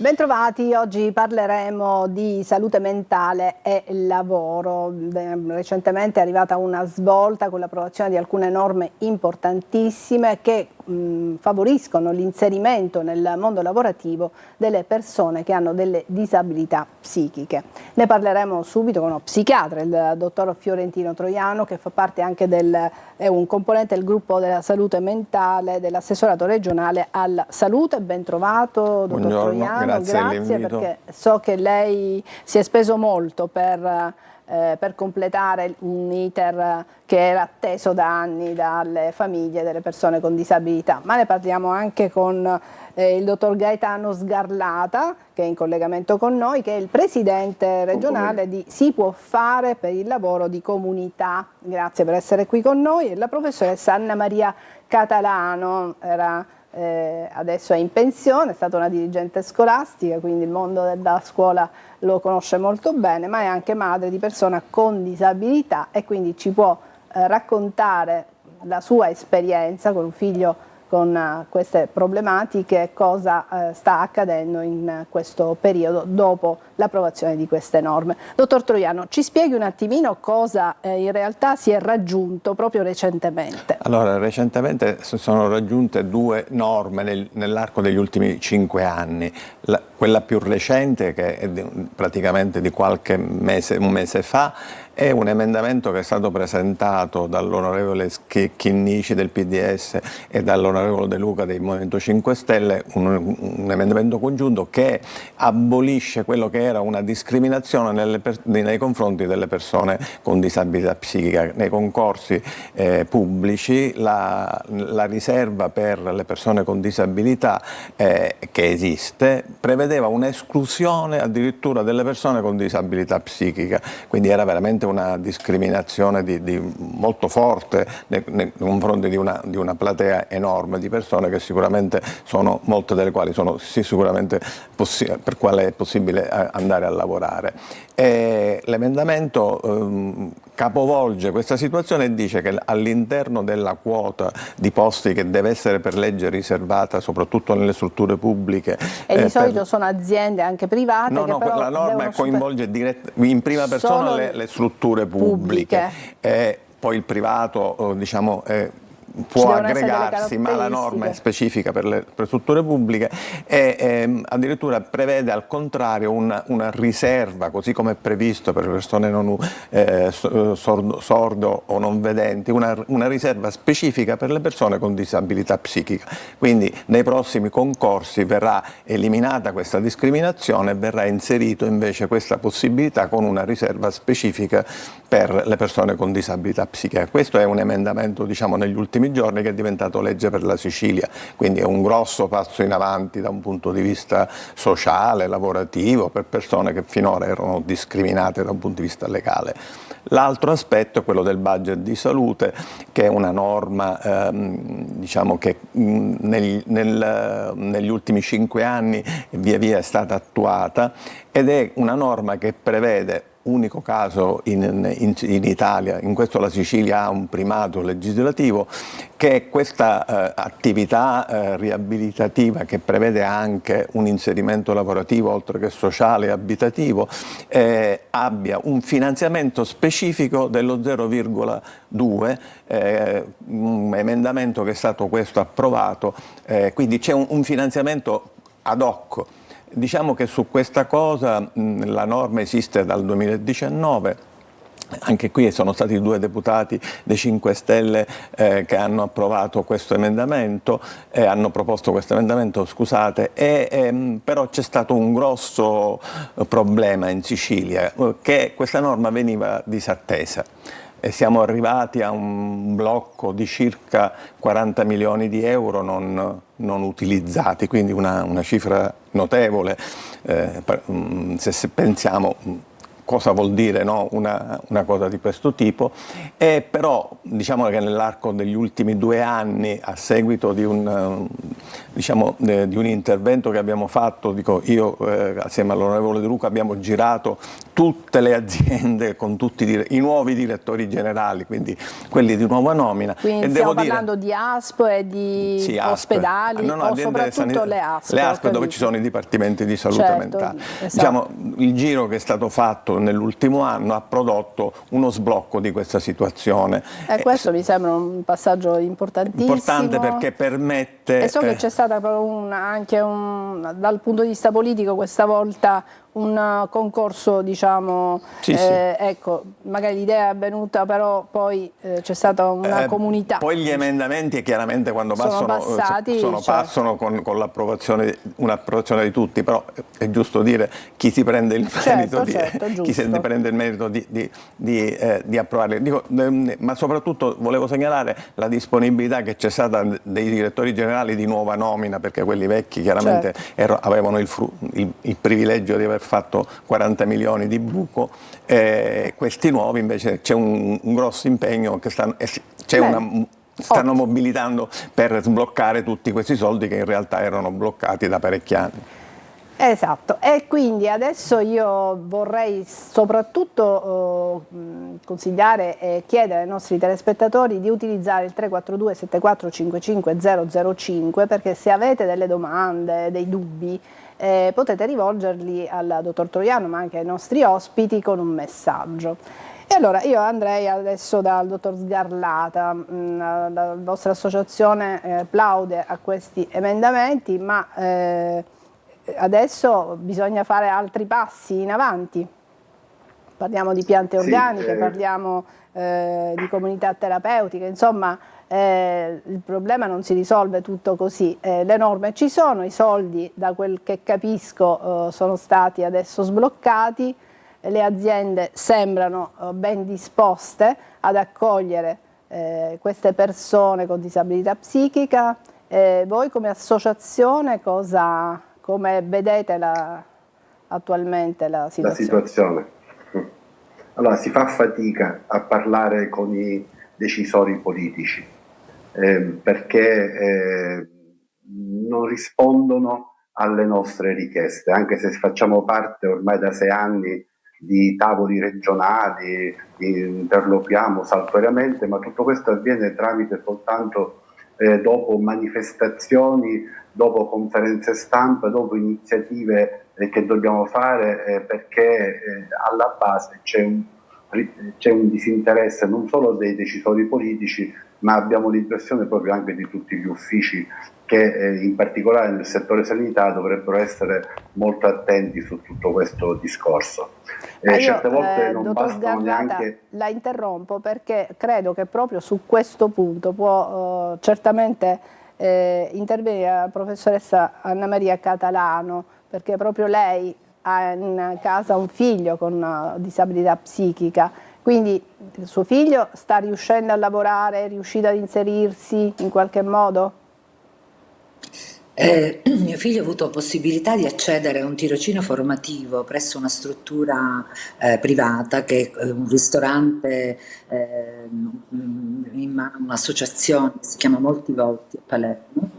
Bentrovati, oggi parleremo di salute mentale e lavoro. Recentemente è arrivata una svolta con l'approvazione di alcune norme importantissime che favoriscono l'inserimento nel mondo lavorativo delle persone che hanno delle disabilità psichiche. Ne parleremo subito con uno psichiatra, il dottor Fiorentino Troiano, che fa parte anche è un componente del gruppo della salute mentale dell'assessorato regionale alla salute. Ben trovato, dottor Troiano. Grazie perché so che lei si è speso molto per completare un iter che era atteso da anni dalle famiglie delle persone con disabilità. Ma ne parliamo anche con il dottor Gaetano Sgarlata, che è in collegamento con noi, che è il presidente regionale di Si Può Fare per il lavoro di comunità. Grazie per essere qui con noi. E la professoressa Anna Maria Catalano adesso è in pensione, è stata una dirigente scolastica, quindi il mondo della scuola lo conosce molto bene, ma è anche madre di persona con disabilità e quindi ci può raccontare la sua esperienza con un figlio con queste problematiche, cosa sta accadendo in questo periodo dopo l'approvazione di queste norme. Dottor Troiano, ci spieghi un attimino cosa in realtà si è raggiunto proprio recentemente? Allora, recentemente si sono raggiunte due norme nell'arco degli ultimi 5 anni. Quella più recente, che è praticamente di qualche mese, un mese fa, è un emendamento che è stato presentato dall'onorevole Chinnici del PDS e dall'onorevole De Luca del Movimento 5 Stelle, un emendamento congiunto che abolisce quello che era una discriminazione nei confronti delle persone con disabilità psichica. Nei concorsi pubblici la riserva per le persone con disabilità che esiste prevedeva un'esclusione addirittura delle persone con disabilità psichica, quindi era veramente una discriminazione molto forte nei confronti di una platea enorme di persone che sicuramente sono, molte delle quali sono sicuramente per quale è possibile andare a lavorare. L'emendamento capovolge questa situazione e dice che all'interno della quota di posti che deve essere per legge riservata soprattutto nelle strutture pubbliche. E di solito sono aziende anche private? No, che no, però la norma coinvolge in prima persona le strutture pubbliche. Poi il privato diciamo può aggregarsi, ma la norma è specifica per le strutture pubbliche e addirittura prevede al contrario una riserva, così come è previsto per le persone sordo o non vedenti, una riserva specifica per le persone con disabilità psichica. Quindi nei prossimi concorsi verrà eliminata questa discriminazione e verrà inserito invece questa possibilità con una riserva specifica per le persone con disabilità psichica. Questo è un emendamento, diciamo, negli ultimi giorni che è diventato legge per la Sicilia, quindi è un grosso passo in avanti da un punto di vista sociale, lavorativo, per persone che finora erano discriminate da un punto di vista legale. L'altro aspetto è quello del budget di salute, che è una norma diciamo che negli ultimi 5 anni via via è stata attuata ed è una norma che prevede, unico caso in Italia, in questo la Sicilia ha un primato legislativo, che questa attività riabilitativa, che prevede anche un inserimento lavorativo oltre che sociale e abitativo, abbia un finanziamento specifico dello 0,2, un emendamento che è stato questo approvato, quindi c'è un finanziamento ad hoc. Diciamo che su questa cosa la norma esiste dal 2019, anche qui sono stati 2 deputati dei 5 Stelle che hanno approvato questo emendamento, hanno proposto questo emendamento, scusate, però c'è stato un grosso problema in Sicilia, che questa norma veniva disattesa. E siamo arrivati a un blocco di circa 40 milioni di euro non utilizzati, quindi una cifra notevole se pensiamo cosa vuol dire, no? Una cosa di questo tipo, e però diciamo che nell'arco degli ultimi 2 anni, a seguito di di un intervento che abbiamo fatto, dico io assieme all'onorevole De Luca abbiamo girato tutte le aziende con tutti i nuovi direttori generali, quindi quelli di nuova nomina. Quindi e stiamo devo parlando di ASP e di sì, ospedali, no, o soprattutto le ASP? Le ASP dove ci sono i dipartimenti di salute certo, mentale. esatto. Diciamo, il giro che è stato fatto nell'ultimo anno ha prodotto uno sblocco di questa situazione. E questo mi sembra un passaggio importantissimo. Importante perché permette... E so che c'è stata proprio anche dal punto di vista politico questa volta un concorso, diciamo, sì. ecco, magari l'idea è venuta, però poi c'è stata una comunità. Poi gli emendamenti chiaramente quando passano con l'approvazione, un'approvazione di tutti, però è giusto dire chi si prende il merito, chi si prende il merito di approvarli. Dico, ma soprattutto volevo segnalare la disponibilità che c'è stata dei direttori generali di nuova nomina, perché quelli vecchi chiaramente avevano il privilegio di aver fatto 40 milioni di buco, questi nuovi invece c'è un grosso impegno che stanno mobilitando per sbloccare tutti questi soldi che in realtà erano bloccati da parecchi anni. Esatto, e quindi adesso io vorrei soprattutto consigliare e chiedere ai nostri telespettatori di utilizzare il 342 74 55 005, perché se avete delle domande, dei dubbi, potete rivolgerli al dottor Troiano ma anche ai nostri ospiti con un messaggio. E allora io andrei adesso dal dottor Sgarlata. La vostra associazione plaude a questi emendamenti, ma adesso bisogna fare altri passi in avanti. Parliamo di piante organiche, parliamo di comunità terapeutiche, insomma il problema non si risolve tutto così. Le norme ci sono, i soldi da quel che capisco sono stati adesso sbloccati, le aziende sembrano ben disposte ad accogliere queste persone con disabilità psichica. Voi come associazione come vedete attualmente la situazione? Allora, si fa fatica a parlare con i decisori politici perché non rispondono alle nostre richieste, anche se facciamo parte ormai da 6 anni di tavoli regionali, interloquiamo saltuariamente, ma tutto questo avviene tramite soltanto dopo manifestazioni, dopo conferenze stampa, dopo iniziative che dobbiamo fare perché alla base c'è un disinteresse non solo dei decisori politici, ma abbiamo l'impressione proprio anche di tutti gli uffici che in particolare nel settore sanità dovrebbero essere molto attenti su tutto questo discorso. Certe volte non bastano neanche... La interrompo perché credo che proprio su questo punto può certamente intervenire la professoressa Anna Maria Catalano, perché proprio lei ha in casa un figlio con disabilità psichica, quindi il suo figlio sta riuscendo a lavorare, è riuscito ad inserirsi in qualche modo? Mio figlio ha avuto possibilità di accedere a un tirocinio formativo presso una struttura privata che è un ristorante in mano a un'associazione che si chiama Molti Volti a Palermo,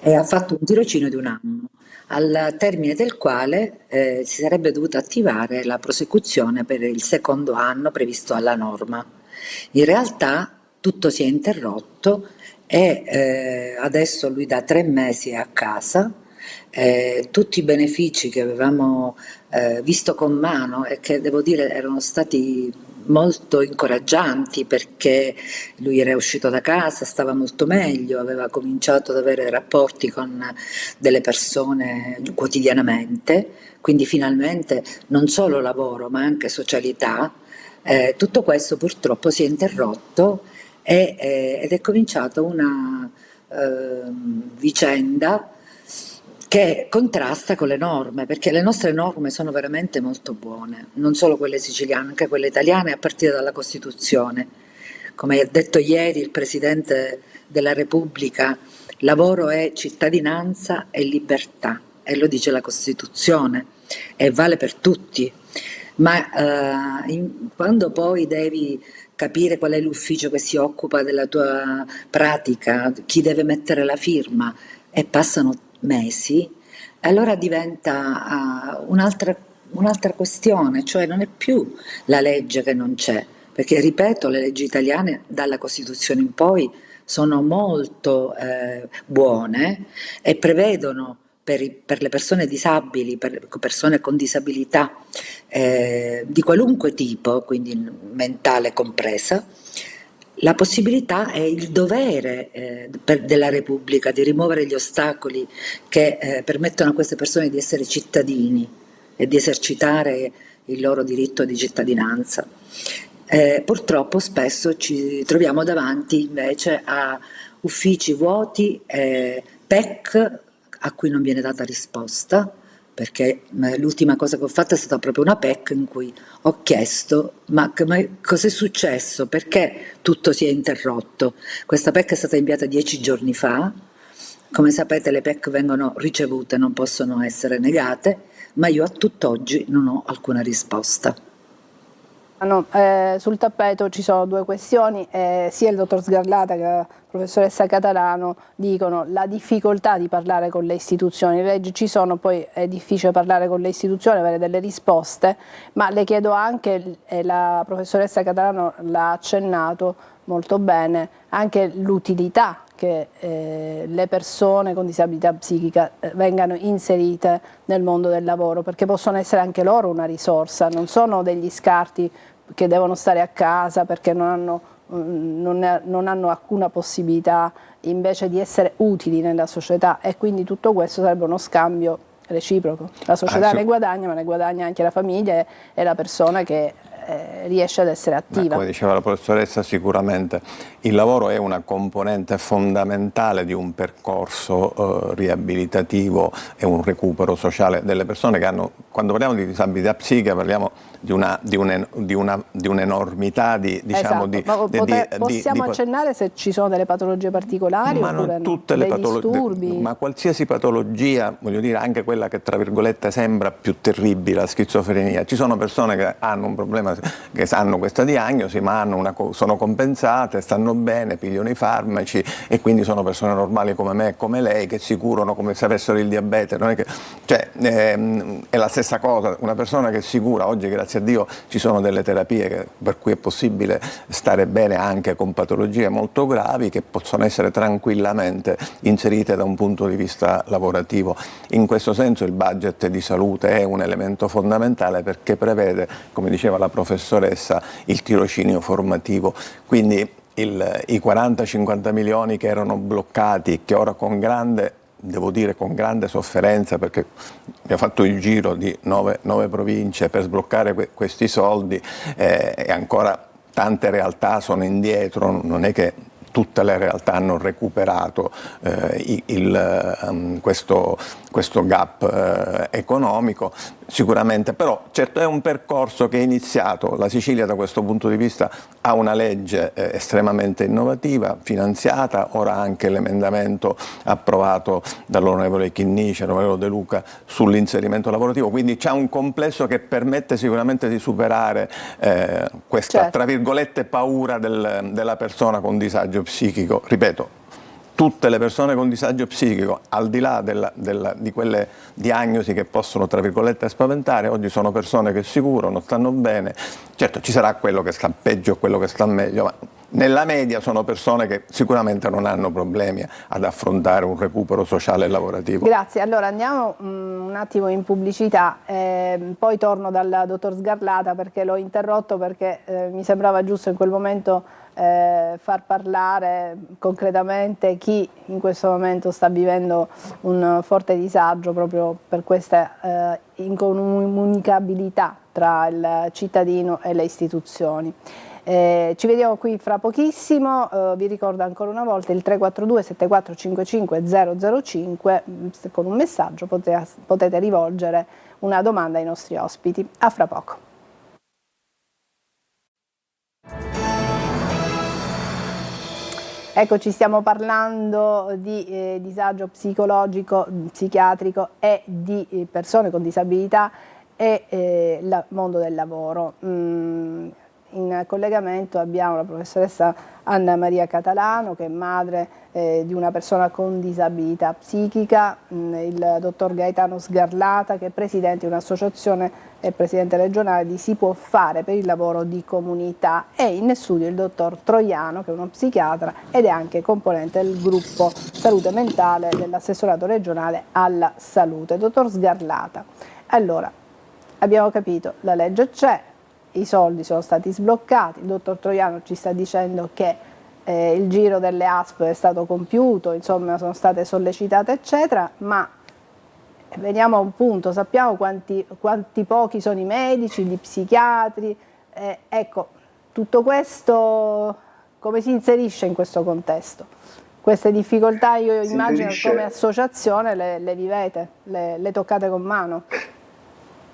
e ha fatto un tirocinio di 1 anno, al termine del quale si sarebbe dovuta attivare la prosecuzione per il 2° anno previsto alla norma. In realtà tutto si è interrotto e adesso lui da 3 mesi è a casa. Tutti i benefici che avevamo visto con mano e che devo dire erano stati molto incoraggianti, perché lui era uscito da casa, stava molto meglio, aveva cominciato ad avere rapporti con delle persone quotidianamente, quindi finalmente non solo lavoro ma anche socialità. Tutto questo purtroppo si è interrotto ed è cominciata una vicenda che contrasta con le norme, perché le nostre norme sono veramente molto buone, non solo quelle siciliane, anche quelle italiane, a partire dalla Costituzione. Come ha detto ieri il Presidente della Repubblica, lavoro è cittadinanza e libertà, e lo dice la Costituzione, e vale per tutti. ma quando poi devi capire qual è l'ufficio che si occupa della tua pratica, chi deve mettere la firma e passano mesi, allora diventa un'altra questione, cioè non è più la legge che non c'è, perché ripeto, le leggi italiane dalla Costituzione in poi sono molto buone e prevedono per le persone disabili, per persone con disabilità di qualunque tipo, quindi mentale compresa, la possibilità e il dovere della Repubblica di rimuovere gli ostacoli che permettono a queste persone di essere cittadini e di esercitare il loro diritto di cittadinanza. Purtroppo spesso ci troviamo davanti invece a uffici vuoti, PEC a cui non viene data risposta, perché l'ultima cosa che ho fatto è stata proprio una PEC in cui ho chiesto ma cos'è successo, perché tutto si è interrotto. Questa PEC è stata inviata 10 giorni fa, come sapete le PEC vengono ricevute, non possono essere negate, ma io a tutt'oggi non ho alcuna risposta. No, sul tappeto ci sono due questioni, sia il dottor Sgarlata che la professoressa Catalano dicono la difficoltà di parlare con le istituzioni, le leggi ci sono, poi è difficile parlare con le istituzioni, avere delle risposte, ma le chiedo anche, la professoressa Catalano l'ha accennato molto bene, anche l'utilità che le persone con disabilità psichica vengano inserite nel mondo del lavoro, perché possono essere anche loro una risorsa, non sono degli scarti che devono stare a casa perché non hanno alcuna possibilità invece di essere utili nella società, e quindi tutto questo sarebbe uno scambio reciproco. La società ne guadagna, ma ne guadagna anche la famiglia e la persona che riesce ad essere attiva. Come diceva la professoressa, sicuramente il lavoro è una componente fondamentale di un percorso riabilitativo e un recupero sociale delle persone che hanno, quando parliamo di disabilità psichica parliamo di un'enormità di, diciamo, esatto. Possiamo accennare se ci sono delle patologie particolari ma oppure non tutte no? le disturbi? Ma qualsiasi patologia, voglio dire, anche quella che tra virgolette sembra più terribile, la schizofrenia. Ci sono persone che hanno un problema, che hanno questa diagnosi, ma sono compensate, stanno bene, pigliano i farmaci e quindi sono persone normali come me e come lei che si curano come se avessero il diabete. Non è che, cioè, è la stessa cosa, una persona che si cura, oggi grazie a Dio ci sono delle terapie per cui è possibile stare bene anche con patologie molto gravi che possono essere tranquillamente inserite da un punto di vista lavorativo. In questo senso il budget di salute è un elemento fondamentale perché prevede, come diceva la professoressa, il tirocinio formativo, quindi i 40-50 milioni che erano bloccati, che ora con grande, devo dire con grande sofferenza, perché abbiamo fatto il giro di 9 province per sbloccare questi soldi e ancora tante realtà sono indietro, non è che tutte le realtà hanno recuperato questo gap economico, sicuramente, però certo è un percorso che è iniziato. La Sicilia da questo punto di vista ha una legge estremamente innovativa, finanziata, ora anche l'emendamento approvato dall'onorevole Chinnici, l'onorevole De Luca sull'inserimento lavorativo, quindi c'è un complesso che permette sicuramente di superare questa, certo, tra virgolette, paura della persona con disagio psichico. Ripeto, tutte le persone con disagio psichico, al di là di quelle diagnosi che possono, tra virgolette, spaventare, oggi sono persone che si curano, stanno bene. Certo, ci sarà quello che sta peggio e quello che sta meglio, ma nella media sono persone che sicuramente non hanno problemi ad affrontare un recupero sociale e lavorativo. Grazie, allora andiamo un attimo in pubblicità, poi torno dal dottor Sgarlata perché l'ho interrotto perché mi sembrava giusto in quel momento far parlare concretamente chi in questo momento sta vivendo un forte disagio proprio per questa incomunicabilità tra il cittadino e le istituzioni. Ci vediamo qui fra pochissimo, vi ricordo ancora una volta il 342 7455 005, con un messaggio potete rivolgere una domanda ai nostri ospiti. A fra poco. Eccoci, stiamo parlando di disagio psicologico, psichiatrico e di persone con disabilità e il mondo del lavoro. In collegamento abbiamo la professoressa Anna Maria Catalano, che è madre di una persona con disabilità psichica, il dottor Gaetano Sgarlata, che è presidente di un'associazione e presidente regionale di Si Può Fare per il lavoro di comunità, e in studio il dottor Troiano, che è uno psichiatra ed è anche componente del gruppo salute mentale dell'assessorato regionale alla salute. Dottor Sgarlata, allora abbiamo capito, la legge c'è, i soldi sono stati sbloccati, il dottor Troiano ci sta dicendo che il giro delle ASP è stato compiuto, insomma sono state sollecitate eccetera, ma veniamo a un punto, sappiamo quanti pochi sono i medici, gli psichiatri, ecco, tutto questo come si inserisce in questo contesto? Queste difficoltà io immagino come associazione le vivete, le toccate con mano.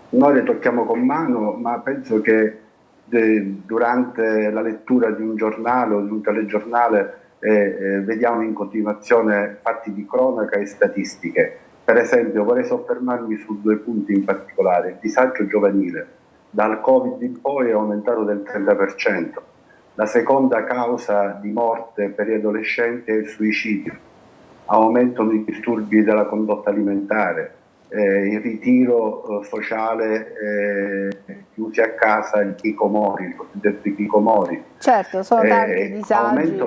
Noi le tocchiamo con mano, ma penso che durante la lettura di un giornale o di un telegiornale vediamo in continuazione fatti di cronaca e statistiche. Per esempio vorrei soffermarmi su 2 punti in particolare. Il disagio giovanile dal Covid in poi è aumentato del 30%. La seconda causa di morte per gli adolescenti è il suicidio. Aumentano i disturbi della condotta alimentare, il ritiro sociale, chiusi a casa, il hikikomori, il cosiddetto hikikomori. Certo, sono tanti disagi,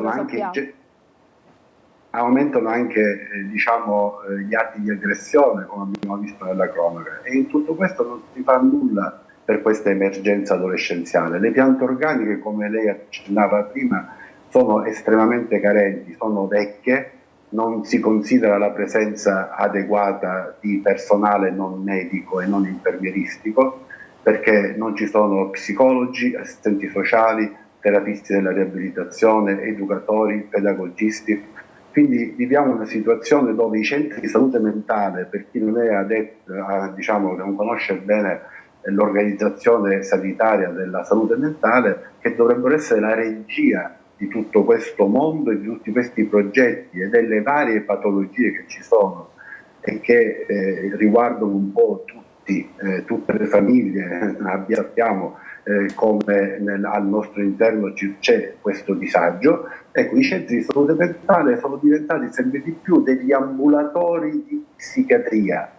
aumentano anche diciamo, gli atti di aggressione, come abbiamo visto nella cronaca, e in tutto questo non si fa nulla per questa emergenza adolescenziale. Le piante organiche, come lei accennava prima, sono estremamente carenti, sono vecchie, non si considera la presenza adeguata di personale non medico e non infermieristico, perché non ci sono psicologi, assistenti sociali, terapisti della riabilitazione, educatori, pedagogisti. Quindi viviamo una situazione dove i centri di salute mentale, per chi non è addetto, diciamo, non conosce bene l'organizzazione sanitaria della salute mentale, che dovrebbero essere la regia di tutto questo mondo e di tutti questi progetti e delle varie patologie che ci sono e che riguardano un po' tutte le famiglie. Sappiamo come al nostro interno c'è questo disagio. Ecco, i centri di salute mentale sono diventati sempre di più degli ambulatori di psichiatria,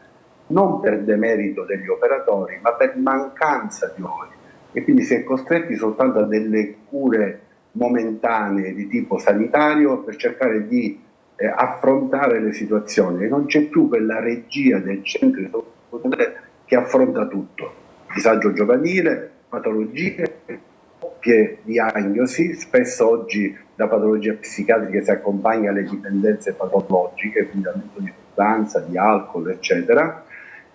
non per demerito degli operatori, ma per mancanza di uomini, e quindi si è costretti soltanto a delle cure momentanee di tipo sanitario per cercare di affrontare le situazioni, e non c'è più quella regia del centro di salute che affronta tutto: disagio giovanile, patologie, doppie diagnosi. Spesso oggi la patologia psichiatrica si accompagna alle dipendenze patologiche, quindi all'uso di sostanza, di alcol, eccetera.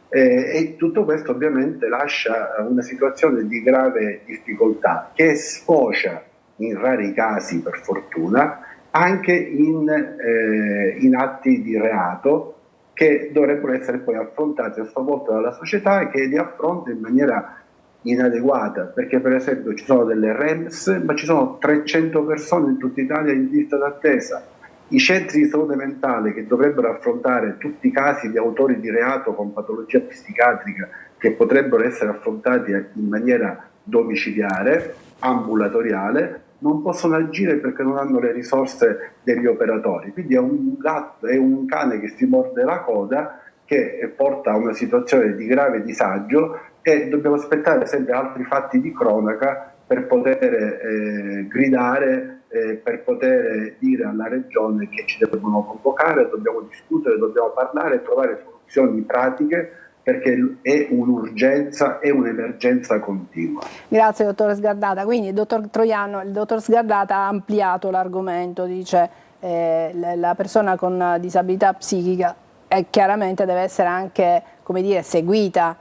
E tutto questo ovviamente lascia una situazione di grave difficoltà, che sfocia in rari casi, per fortuna, anche in atti di reato, che dovrebbero essere poi affrontati a sua volta dalla società, e che li affronta in maniera inadeguata, perché per esempio ci sono delle REMS, ma ci sono 300 persone in tutta Italia in lista d'attesa. I centri di salute mentale, che dovrebbero affrontare tutti i casi di autori di reato con patologia psichiatrica, che potrebbero essere affrontati in maniera domiciliare, ambulatoriale, non possono agire perché non hanno le risorse degli operatori. Quindi è un gatto, è un cane che si morde la coda, che porta a una situazione di grave disagio, e dobbiamo aspettare sempre altri fatti di cronaca per poter gridare, per poter dire alla Regione che ci devono convocare, dobbiamo discutere, dobbiamo parlare e trovare soluzioni pratiche, perché è un'urgenza, è un'emergenza continua. Grazie dottor Sgardata. Quindi il dottor Troiano, il dottor Sgardata ha ampliato l'argomento, dice la persona con disabilità psichica chiaramente deve essere anche, come dire, seguita.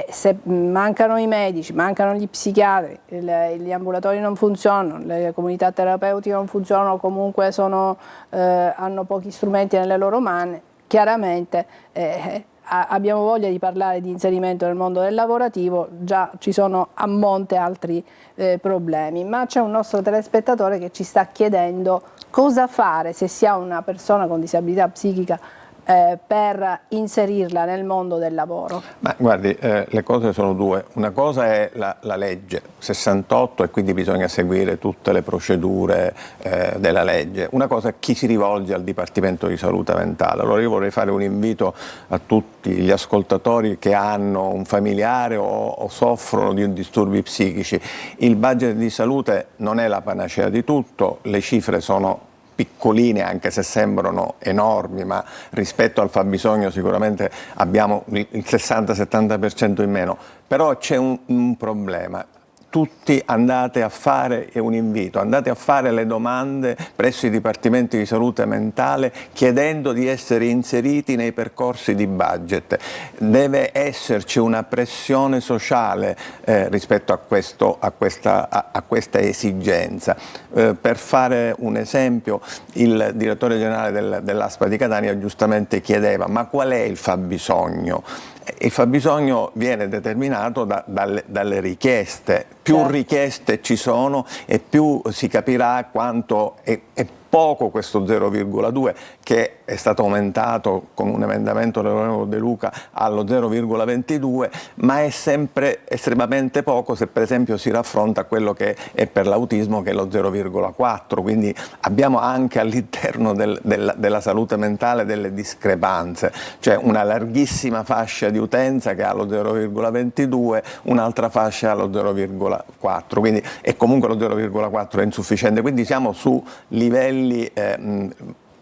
Se mancano i medici, mancano gli psichiatri, gli ambulatori non funzionano, le comunità terapeutiche non funzionano, comunque hanno pochi strumenti nelle loro mani, chiaramente abbiamo voglia di parlare di inserimento nel mondo del lavorativo, già ci sono a monte altri problemi, ma c'è un nostro telespettatore che ci sta chiedendo cosa fare se si ha una persona con disabilità psichica per inserirla nel mondo del lavoro? Ma guardi, le cose sono due. Una cosa è la legge 68 e quindi bisogna seguire tutte le procedure della legge. Una cosa è chi si rivolge al Dipartimento di Salute Mentale. Allora io vorrei fare un invito a tutti gli ascoltatori che hanno un familiare o soffrono di disturbi psichici. Il budget di salute non è la panacea di tutto, le cifre sono piccoline anche se sembrano enormi, ma rispetto al fabbisogno sicuramente abbiamo il 60-70% in meno, però c'è un problema. Tutti andate a fare, è un invito, andate a fare le domande presso i dipartimenti di salute mentale chiedendo di essere inseriti nei percorsi di budget. Deve esserci una pressione sociale rispetto a questa esigenza. Per fare un esempio, il direttore generale dell'ASPA di Catania giustamente chiedeva: ma qual è il fabbisogno? Il fabbisogno viene determinato dalle richieste. Più richieste ci sono e più si capirà quanto è poco questo 0,2 che è stato aumentato con un emendamento dell'onorevole De Luca allo 0,22, ma è sempre estremamente poco se per esempio si raffronta a quello che è per l'autismo, che è lo 0,4, quindi abbiamo anche all'interno della salute mentale delle discrepanze, cioè una larghissima fascia di utenza che ha lo 0,22, un'altra fascia ha lo 0,4, quindi e comunque lo 0,4 è insufficiente, quindi siamo su livelli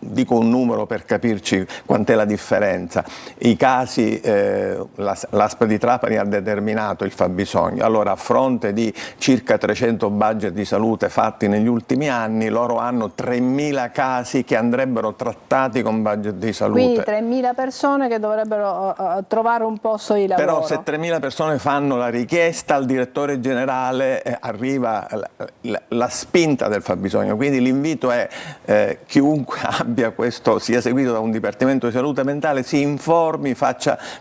dico un numero per capirci quant'è la differenza. I casi, l'ASP di Trapani ha determinato il fabbisogno, allora a fronte di circa 300 budget di salute fatti negli ultimi anni, loro hanno 3.000 casi che andrebbero trattati con budget di salute. Quindi 3.000 persone che dovrebbero trovare un posto di lavoro. Però se 3.000 persone fanno la richiesta al direttore generale arriva la spinta del fabbisogno, quindi l'invito è chiunque abbia questo, sia seguito da un dipartimento di salute mentale, si informi,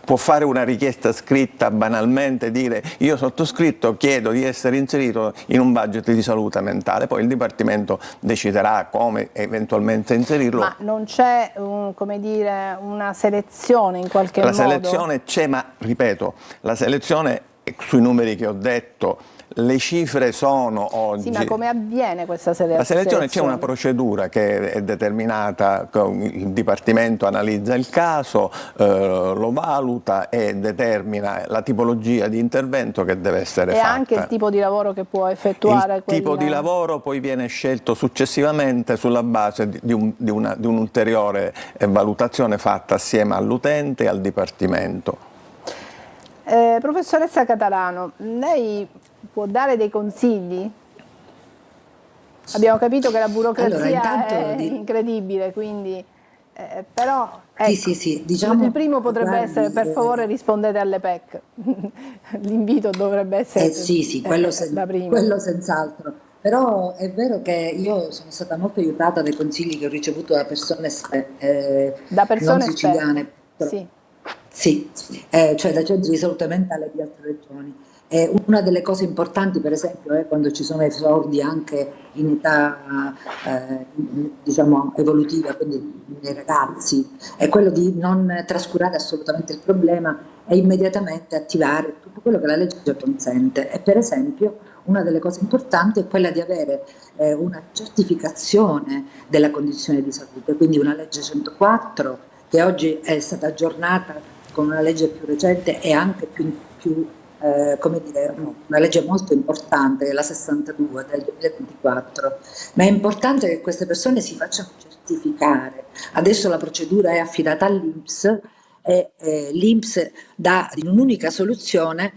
può fare una richiesta scritta banalmente, dire io sottoscritto chiedo di essere inserito in un budget di salute mentale, poi il dipartimento deciderà come eventualmente inserirlo. Ma non c'è come dire, una selezione in qualche modo? La selezione c'è, ma ripeto, la selezione sui numeri che ho detto, le cifre sono oggi... Sì, ma come avviene questa selezione? La selezione c'è una procedura che è determinata, il Dipartimento analizza il caso, lo valuta e determina la tipologia di intervento che deve essere fatta. E anche il tipo di lavoro che può effettuare? Il tipo di lavoro poi viene scelto successivamente sulla base di un'ulteriore valutazione fatta assieme all'utente e al Dipartimento. Professoressa Catalano, lei può dare dei consigli? Abbiamo capito che la burocrazia è incredibile, quindi però ecco, sì, diciamo, il primo potrebbe essere: per favore rispondete alle PEC. L'invito dovrebbe essere quello senz'altro. Però è vero che io sono stata molto aiutata dai consigli che ho ricevuto da persone non siciliane. Sì, cioè da centri di salute mentale di altre regioni. Una delle cose importanti, per esempio, è quando ci sono esordi anche in età diciamo evolutiva, quindi nei ragazzi, è quello di non trascurare assolutamente il problema e immediatamente attivare tutto quello che la legge consente. E per esempio una delle cose importanti è quella di avere una certificazione della condizione di salute, quindi una legge 104 che oggi è stata aggiornata con una legge più recente e anche più come dire, una legge molto importante, che è la 62 del 2024, ma è importante che queste persone si facciano certificare. Adesso la procedura è affidata all'INPS e l'INPS dà in un'unica soluzione,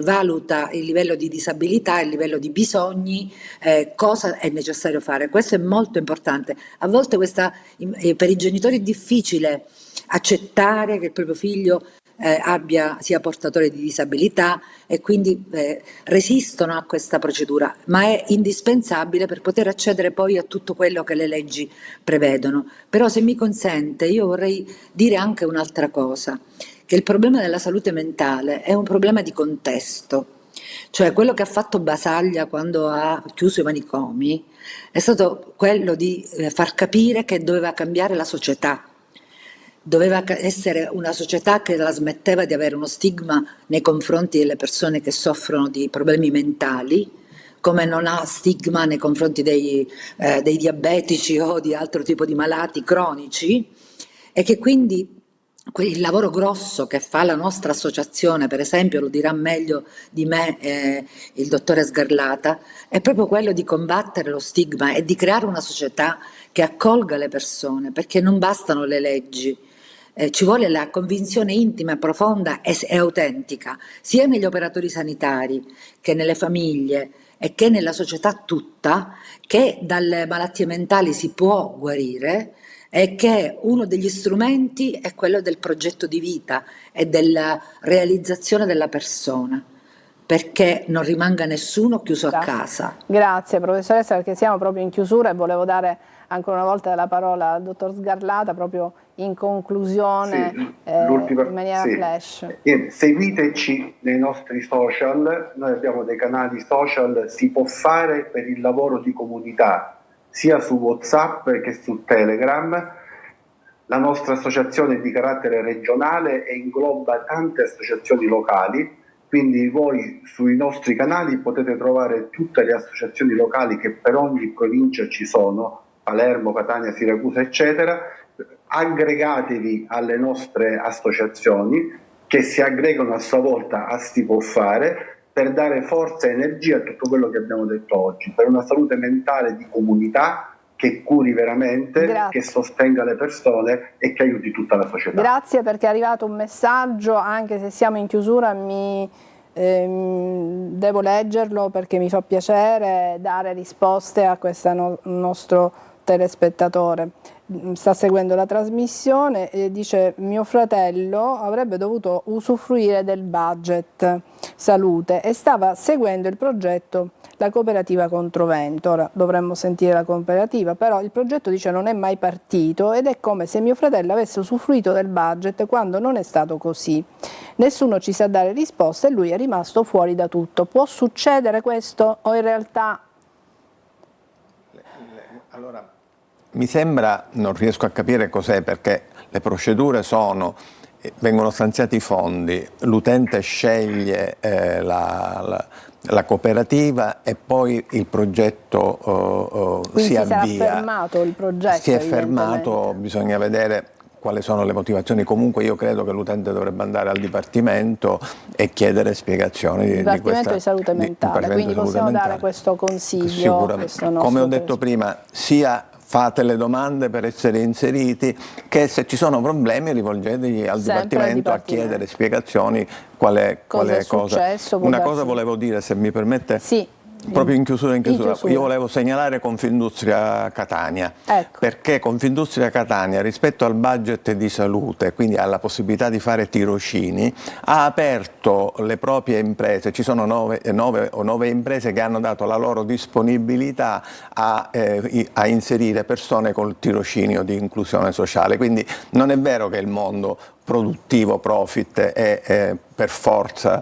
valuta il livello di disabilità, il livello di bisogni, cosa è necessario fare. Questo è molto importante. A volte per i genitori è difficile accettare che il proprio figlio sia portatore di disabilità e quindi resistono a questa procedura, ma è indispensabile per poter accedere poi a tutto quello che le leggi prevedono. Però se mi consente, io vorrei dire anche un'altra cosa, che il problema della salute mentale è un problema di contesto, cioè quello che ha fatto Basaglia quando ha chiuso i manicomi è stato quello di far capire che doveva cambiare la società. doveva essere una società che la smetteva di avere uno stigma nei confronti delle persone che soffrono di problemi mentali, come non ha stigma nei confronti dei diabetici o di altro tipo di malati cronici, e che quindi il lavoro grosso che fa la nostra associazione, per esempio, lo dirà meglio di me il dottore Sgarlata, è proprio quello di combattere lo stigma e di creare una società che accolga le persone, perché non bastano le leggi. Ci vuole la convinzione intima, profonda e autentica, sia negli operatori sanitari che nelle famiglie e che nella società tutta, che dalle malattie mentali si può guarire e che uno degli strumenti è quello del progetto di vita e della realizzazione della persona, perché non rimanga nessuno chiuso a casa. Grazie professoressa, perché siamo proprio in chiusura e volevo dare ancora una volta la parola al dottor Sgarlata proprio in conclusione, in maniera flash. Seguiteci nei nostri social, noi abbiamo dei canali social, si può fare per il lavoro di comunità sia su WhatsApp che su Telegram. La nostra associazione è di carattere regionale e ingloba tante associazioni locali, quindi voi sui nostri canali potete trovare tutte le associazioni locali che per ogni provincia ci sono, Palermo, Catania, Siracusa, eccetera. Aggregatevi alle nostre associazioni che si aggregano a sua volta a Si Può Fare, per dare forza e energia a tutto quello che abbiamo detto oggi, per una salute mentale di comunità che curi veramente, che sostenga le persone e che aiuti tutta la società. Grazie, perché è arrivato un messaggio, anche se siamo in chiusura, devo leggerlo perché mi fa piacere dare risposte a questo nostro telespettatore. Sta seguendo la trasmissione e dice: mio fratello avrebbe dovuto usufruire del budget salute e stava seguendo il progetto La Cooperativa Controvento. Ora dovremmo sentire la cooperativa, però il progetto, dice, non è mai partito ed è come se mio fratello avesse usufruito del budget quando non è stato così. Nessuno ci sa dare risposte e lui è rimasto fuori da tutto. Può succedere questo o in realtà... Allora, mi sembra, non riesco a capire cos'è, perché le procedure vengono stanziati i fondi, l'utente sceglie la cooperativa e poi il progetto si avvia. Si sarà fermato il progetto? Si è fermato, bisogna vedere quali sono le motivazioni. Comunque io credo che l'utente dovrebbe andare al Dipartimento e chiedere spiegazioni Dipartimento di Salute Mentale, quindi possiamo dare questo consiglio. Sicuramente. Come ho detto prima, sia fate le domande per essere inseriti, che se ci sono problemi rivolgetevi al Dipartimento a chiedere spiegazioni, quale cosa. Una cosa volevo dire, se mi permette. Sì. Proprio in chiusura. Io volevo segnalare Confindustria Catania, perché Confindustria Catania, rispetto al budget di salute, quindi alla possibilità di fare tirocini, ha aperto le proprie imprese. Ci sono 9 imprese che hanno dato la loro disponibilità a inserire persone col tirocinio di inclusione sociale. Quindi non è vero che il mondo produttivo, profit, è per forza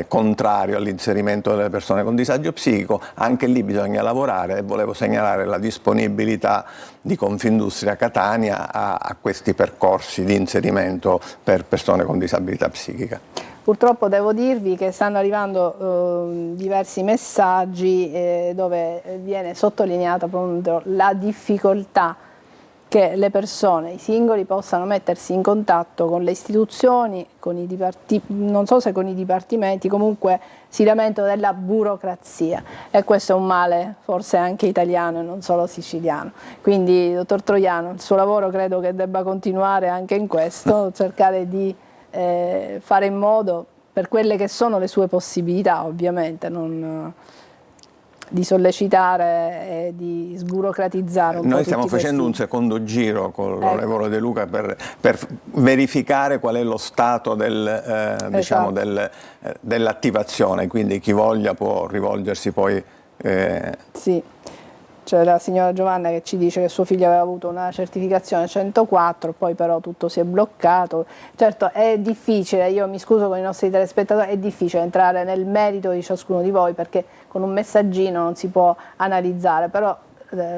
contrario all'inserimento delle persone con disagio psichico. Anche lì bisogna lavorare e volevo segnalare la disponibilità di Confindustria Catania a questi percorsi di inserimento per persone con disabilità psichica. Purtroppo devo dirvi che stanno arrivando diversi messaggi dove viene sottolineata appunto la difficoltà che le persone, i singoli, possano mettersi in contatto con le istituzioni, con i non so se con i dipartimenti, comunque si lamentano della burocrazia, e questo è un male forse anche italiano e non solo siciliano. Quindi, dottor Troiano, il suo lavoro credo che debba continuare anche in questo, cercare di fare in modo, per quelle che sono le sue possibilità ovviamente, di sollecitare e di sburocratizzare un po' Noi stiamo facendo un secondo giro con l'onorevole De Luca per verificare qual è lo stato dell'attivazione, quindi chi voglia può rivolgersi poi. Sì. C'è la signora Giovanna che ci dice che suo figlio aveva avuto una certificazione 104, poi però tutto si è bloccato. Certo, è difficile, io mi scuso con i nostri telespettatori, è difficile entrare nel merito di ciascuno di voi, perché con un messaggino non si può analizzare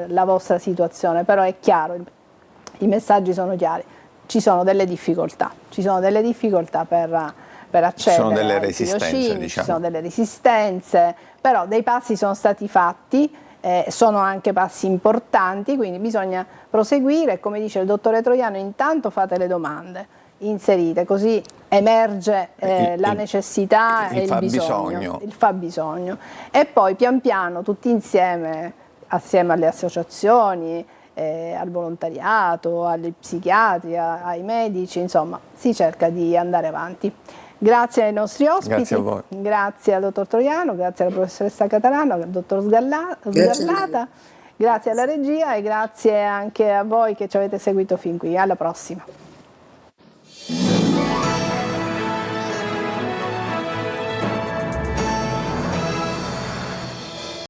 la vostra situazione, però è chiaro, i messaggi sono chiari. ci sono delle difficoltà per accedere sono delle ai resistenze, tirocini, diciamo. ci sono delle resistenze, però dei passi sono stati fatti, sono anche passi importanti, quindi bisogna proseguire e, come dice il dottore Troiano, intanto fate le domande, inserite, così emerge la necessità e il bisogno, il fabbisogno, e poi pian piano tutti insieme, assieme alle associazioni, al volontariato, agli psichiatri, ai medici, insomma, si cerca di andare avanti. Grazie ai nostri ospiti, Grazie a voi. Grazie al dottor Troiano, grazie alla professoressa Catalano, al dottor Sgarlata, grazie alla regia e grazie anche a voi che ci avete seguito fin qui. Alla prossima.